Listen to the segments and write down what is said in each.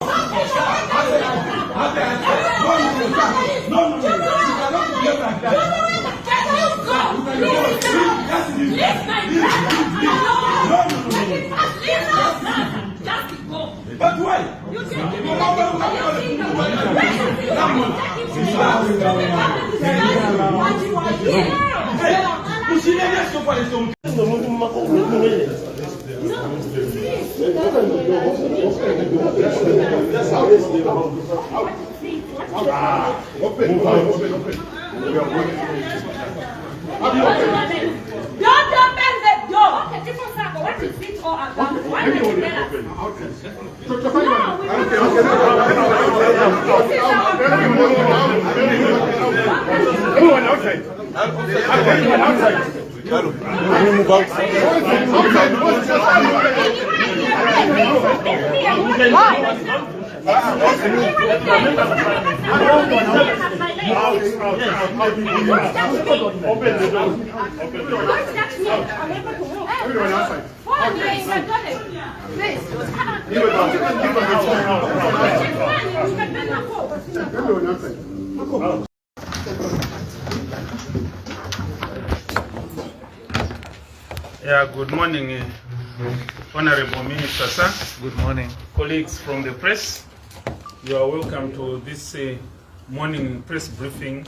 But why? Everyone outside. Everyone outside. Move outside. Open the door. Everyone outside. Everyone outside. Yeah, good morning, Honorable Minister, sir. Good morning. Colleagues from the press, you are welcome to this morning press briefing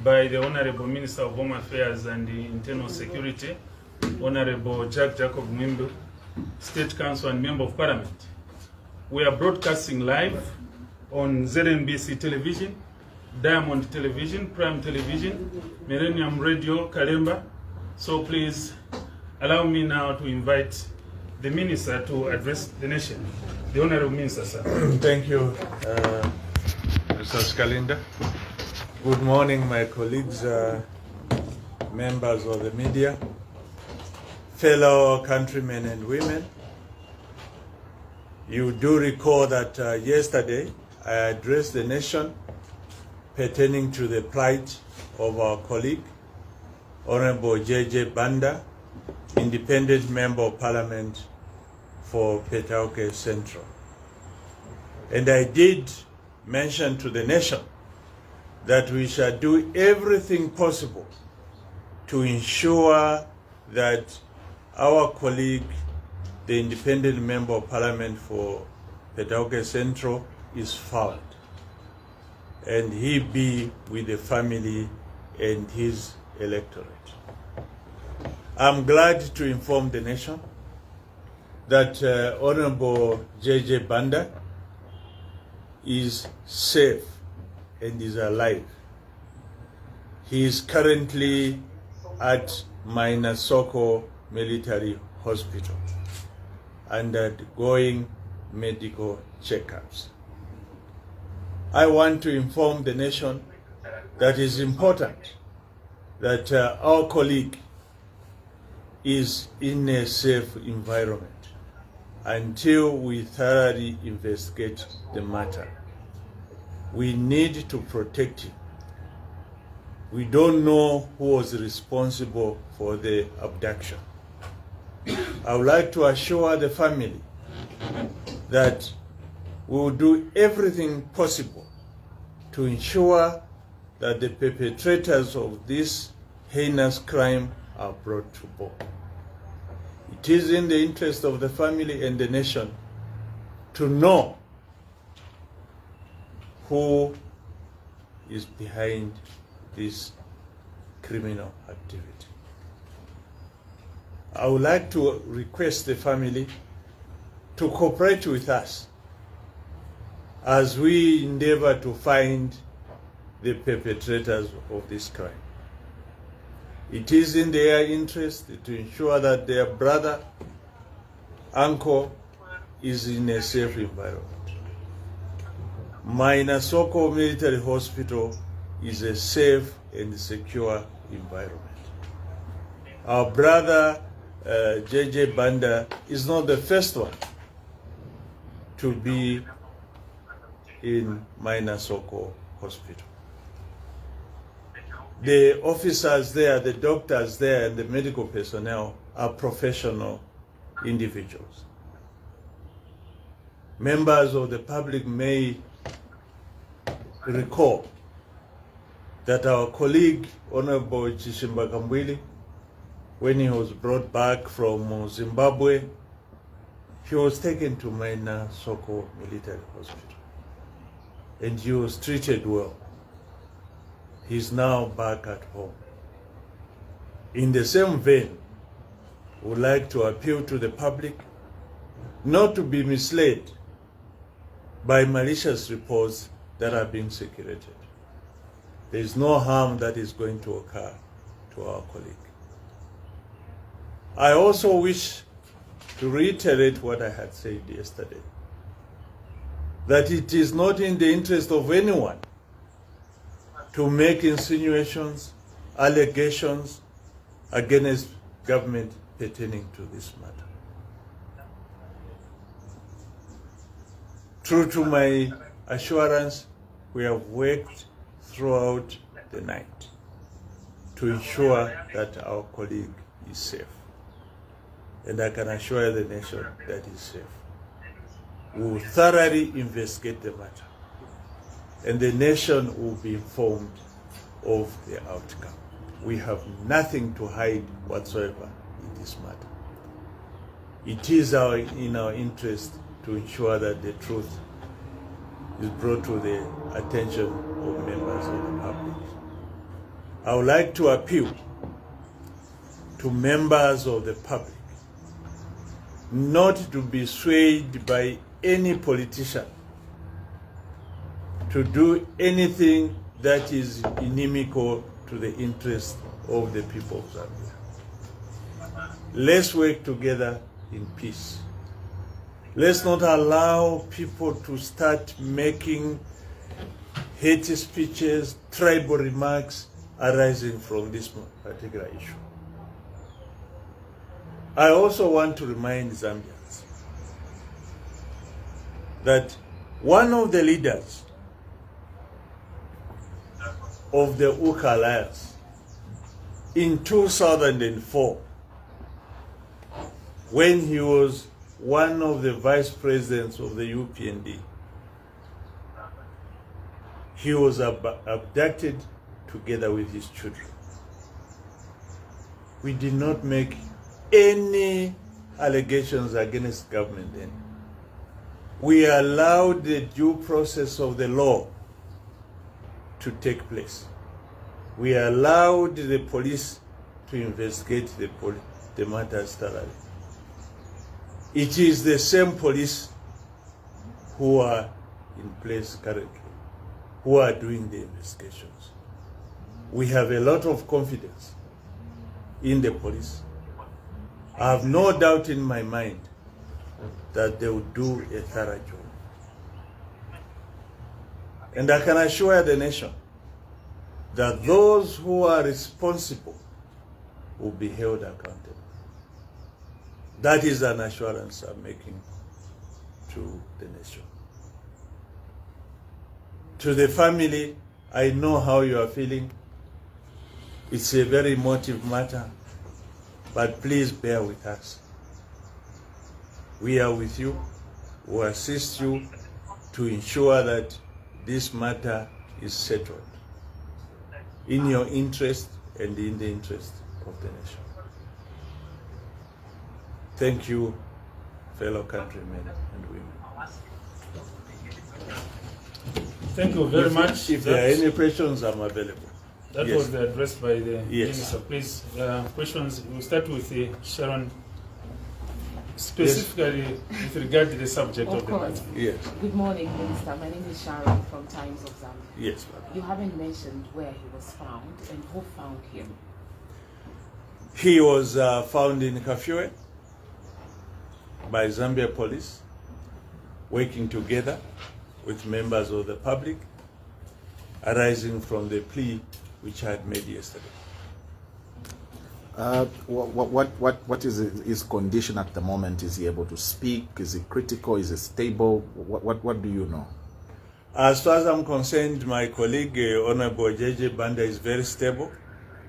by the Honorable Minister of Home Affairs and Internal Security, Honorable Jacob Mwimbu, State Council and Member of Parliament. We are broadcasting live on ZNBC Television, Diamond Television, Prime Television, Millennium Radio, Kalemba. So please allow me now to invite the Minister to address the nation. The Honorable Minister, sir. Thank you, Mr. Skalinda. Good morning, my colleagues, members of the media, fellow countrymen and women. You do recall that yesterday I addressed the nation pertaining to the plight of our colleague, Honorable Banda, Independent Member of Parliament for Petauke Central. And I did mention to the nation that we shall do everything possible to ensure that our colleague, the Independent Member of Parliament for Petauke Central, is found and he be with the family and his electorate. I'm glad to inform the nation that Honorable Banda is safe and is alive. He is currently at Mainasoko Military Hospital undergoing medical checkups. I want to inform the nation that it is important that our colleague is in a safe environment until we thoroughly investigate the matter. We need to protect him. We don't know who was responsible for the abduction. I would like to assure the family that we will do everything possible to ensure that the perpetrators of this heinous crime are brought to book. It is in the interest of the family and the nation to know who is behind this criminal activity. I would like to request the family to cooperate with us as we endeavor to find the perpetrators of this crime. It is in their interest to ensure that their brother, uncle, is in a safe environment. Mainasoko Military Hospital is a safe and secure environment. Our brother, Banda, is not the first one to be in Mainasoko Hospital. The officers there, the doctors there, and the medical personnel are professional individuals. members of the public may recall that our colleague, Honorable Chishimba Kambwili, when he was brought back from Zimbabwe, he was taken to Maina Soko Military Hospital and he was treated well. He's now back at home. In the same vein, we would like to appeal to the public not to be misled by malicious reports that are being circulated. There is no harm that is going to occur to our colleague. I also wish to reiterate what I had said yesterday, that it is not in the interest of anyone to make insinuations, allegations against government pertaining to this matter. True to my assurance, we have worked throughout the night to ensure that our colleague is safe. And I can assure the nation that is safe. We will thoroughly investigate the matter, and the nation will be informed of the outcome. We have nothing to hide whatsoever in this matter. It is in our interest to ensure that the truth is brought to the attention of members of the public. I would like to appeal to members of the public not to be swayed by any politician to do anything that is inimical to the interest of the people of Zambia. Let's work together in peace. Let's not allow people to start making hate speeches, tribal remarks arising from this particular issue. I also want to remind Zambians that one of the leaders of the UKA Alliance in 2004, when he was one of the vice presidents of the UPND, he was abducted together with his children. We did not make any allegations against government then. We allowed the due process of the law to take place. We allowed the police to investigate the matters thoroughly. It is the same police who are in place currently, who are doing the investigations. We have a lot of confidence in the police. I have no doubt in my mind that they will do a thorough job. And I can assure the nation that those who are responsible will be held accountable. That is an assurance I'm making to the nation. To the family, I know how you are feeling. It's a very emotive matter, but please bear with us. We are with you. We will assist you to ensure that this matter is settled in your interest and in the interest of the nation. Thank you, fellow countrymen and women. Thank you very much. If there are any questions, I'm available. That Yes. was addressed by the Yes. Minister. Please, questions. We'll start with Sharon, specifically with regard to the subject of the course. matter. Yes, Good morning, Minister. My name is Sharon from Times of Zambia. yes, madam. You haven't mentioned where he was found and who found him. He was found in Kafue by Zambia police, working together with members of the public, arising from the plea which I had made yesterday. What is his condition at the moment? Is he able to speak? Is he critical? Is he stable? What do you know? As far as I'm concerned, my colleague, Honorable Banda, is very stable.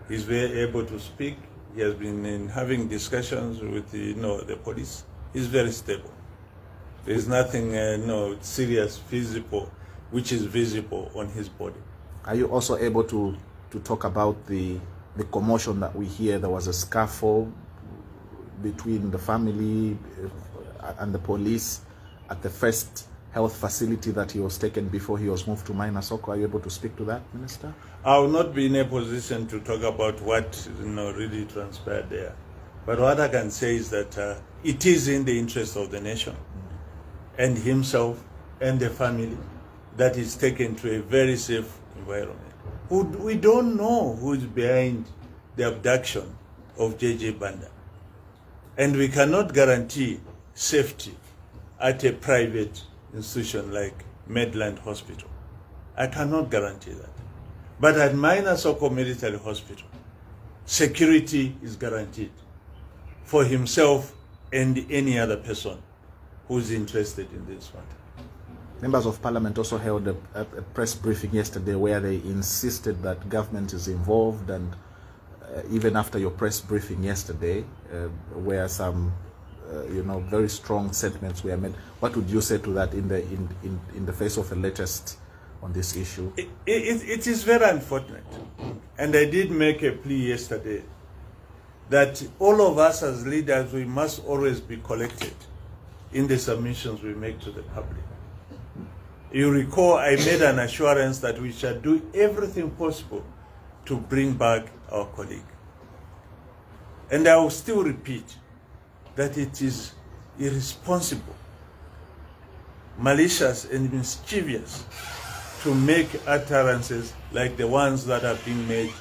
He's very able to speak. He has been having discussions with the police. He's very stable. There's nothing no serious visible, which is visible on his body. Are you also able to talk about the commotion that we hear? There was a scuffle between the family and the police at the first health facility that he was taken before he was moved to Mainasoko. Are you able to speak to that, Minister? I will not be in a position to talk about what really transpired there. But what I can say is that it is in the interest of the nation and himself and the family that is taken to a very safe environment. We don't know who is behind the abduction of JJ Banda. And we cannot guarantee safety at a private institution like Medland Hospital. I cannot guarantee that. But at Mainasoko Military Hospital, security is guaranteed for himself and any other person who is interested in this matter. Members of Parliament also held a press briefing yesterday where they insisted that government is involved, and even after your press briefing yesterday, where some very strong sentiments were made. What would you say to that in the face of the latest on this issue? It is very unfortunate, and I did make a plea yesterday that all of us as leaders, we must always be collected in the submissions we make to the public. You recall I made an assurance that we shall do everything possible to bring back our colleague. And I will still repeat that it is irresponsible, malicious and mischievous to make utterances like the ones that are being made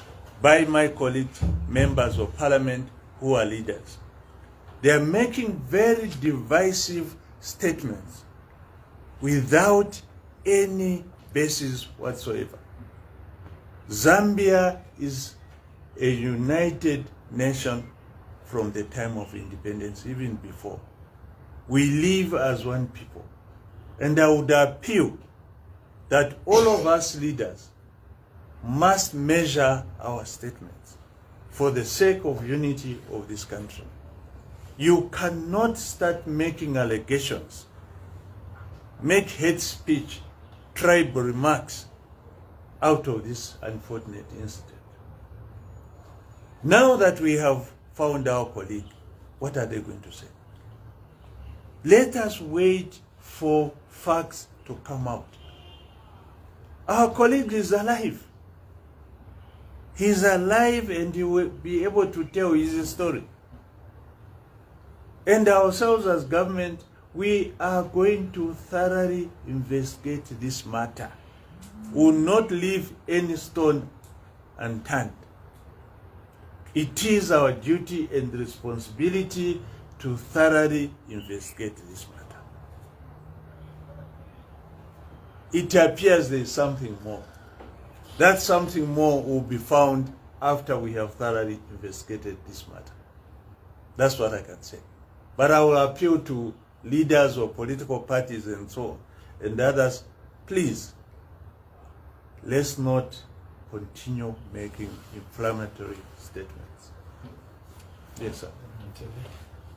by my colleagues, members of Parliament who are leaders. They are making very divisive statements without any basis whatsoever. Zambia is a united nation from the time of independence, even before. We live as one people. And I would appeal that all of us leaders must measure our statements for the sake of unity of this country. You cannot start making allegations, make hate speech, tribal remarks out of this unfortunate incident. Now that we have found our colleague, what are they going to say? Let us wait for facts to come out. Our colleague is alive. He's alive and he will be able to tell his story. And ourselves as government, we are going to thoroughly investigate this matter. We will not leave any stone unturned. It is our duty and responsibility to thoroughly investigate this matter. It appears there is something more. That something more will be found after we have thoroughly investigated this matter. That's what I can say. But I will appeal to leaders of political parties and so on, and others, please, let's not continue making inflammatory statements. Yes, sir.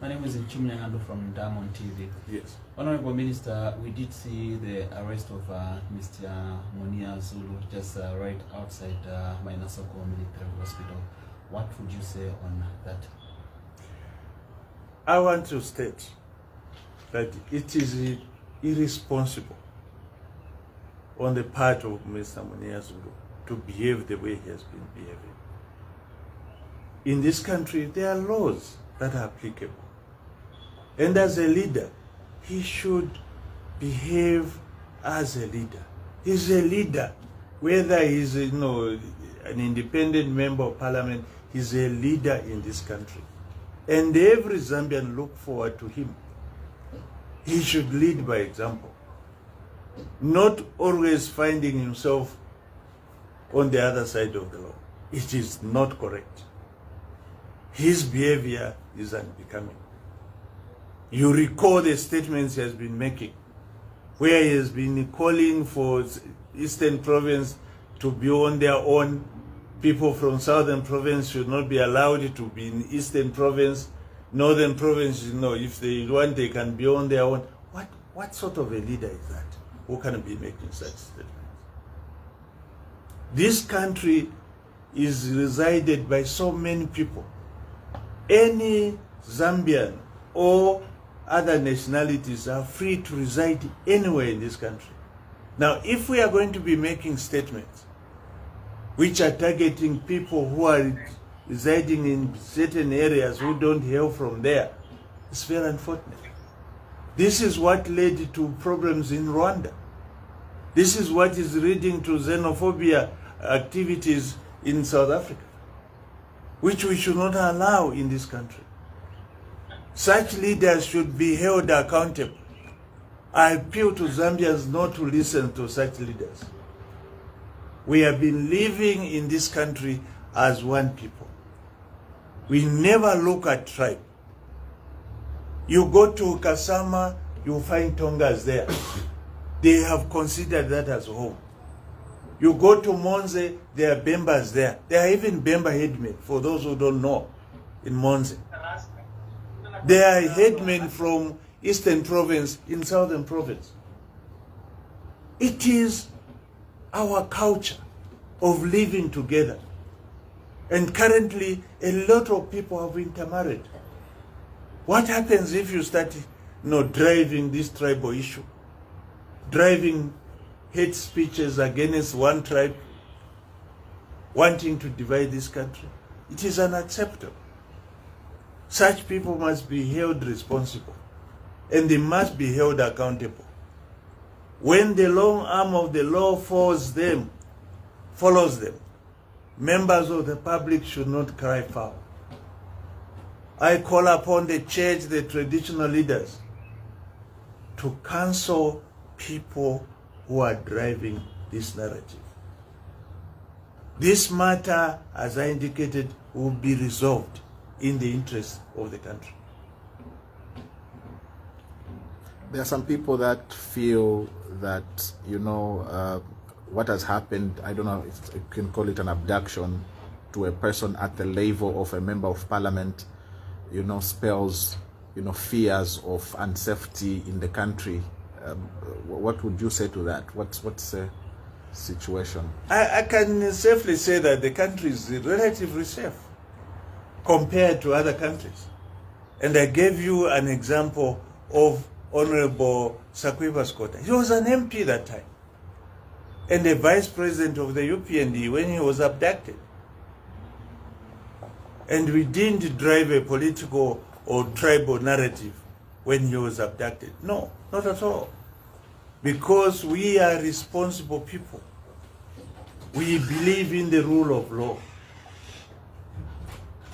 My name is Chumnyangando from Diamond TV. Yes. Honorable Minister, we did see the arrest of Mr. Monia Zulu just right outside Mainasoko Military Hospital. What would you say on that? I want to state that it is irresponsible on the part of Mr. Monia Zulu to behave the way he has been behaving. In this country, there are laws that are applicable. And as a leader, he should behave as a leader. He's a leader. Whether he's an independent member of Parliament, he's a leader in this country. And every Zambian look forward to him. He should lead by example, not always finding himself on the other side of the law. It is not correct. His behavior is unbecoming. You recall the statements he has been making, where he has been calling for Eastern Province to be on their own. People from Southern Province should not be allowed to be in Eastern Province. Northern Province, if they want, they can be on their own. What sort of a leader is that who can be making such statements? This country is resided by so many people. Any Zambian or other nationalities are free to reside anywhere in this country. Now, if we are going to be making statements which are targeting people who are residing in certain areas who don't hail from there, it's very unfortunate. This is what led to problems in Rwanda. This is what is leading to xenophobia activities in South Africa, which we should not allow in this country. Such leaders should be held accountable. I appeal to Zambians not to listen to such leaders. We have been living in this country as one people. We never look at tribe. You go to Kasama, you find Tongas there. They have considered that as home. You go to Monze, there are Bembas there. There are even Bemba headmen, for those who don't know, in Monze. There are headmen from Eastern Province in Southern Province. It is our culture of living together. And currently, a lot of people have intermarried. What happens if you start driving this tribal issue? Driving hate speeches against one tribe, wanting to divide this country? It is unacceptable. Such people must be held responsible, and they must be held accountable. When the long arm of the law follows them, members of the public should not cry foul. I call upon the church, the traditional leaders, to counsel people who are driving this narrative. This matter, as I indicated, will be resolved in the interest of the country. There are some people that feel that, what has happened, I don't know if you can call it an abduction to a person at the level of a member of parliament, spells, fears of unsafety in the country. What would you say to that? What's the situation? I can safely say that the country is relatively safe compared to other countries. And I gave you an example of Honorable Sakwiba Skota. He was an MP that time, and the vice president of the UPND when he was abducted. And we didn't drive a political or tribal narrative when he was abducted. No, not at all. Because we are responsible people. We believe in the rule of law.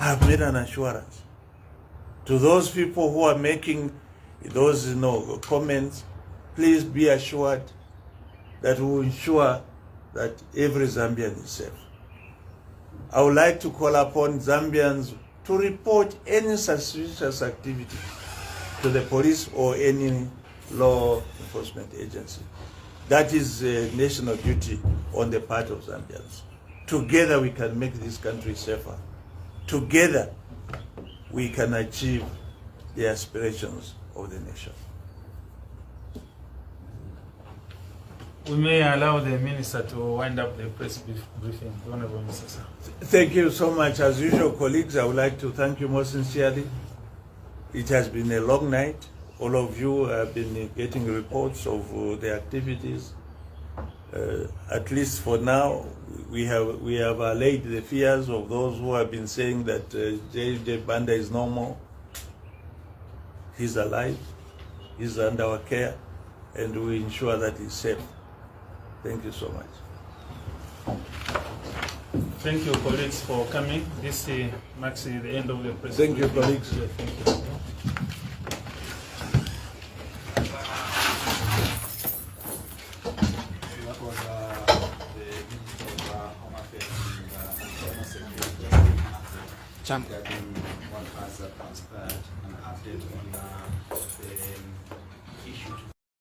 I have made an assurance to those people who are making those comments. Please be assured that we will ensure that every Zambian is safe. I would like to call upon Zambians to report any suspicious activity to the police or any law enforcement agency. That is a national duty on the part of Zambians. Together we can make this country safer. Together we can achieve the aspirations of the nation. We may allow the minister to wind up the press briefing. Honorable Mr. Sir. Thank you so much. As usual, colleagues, I would like to thank you most sincerely. It has been a long night. All of you have been getting reports of the activities. At least for now, we have allayed the fears of those who have been saying that JJ Banda is no more. He's alive. He's under our care, and we ensure that he's safe. Thank you so much. Thank you, colleagues, for coming. This marks the end of the press. Thank you, colleagues. Yeah, thank you. That was the Minister of Home Affairs and Security regarding what has transpired, an update on the issue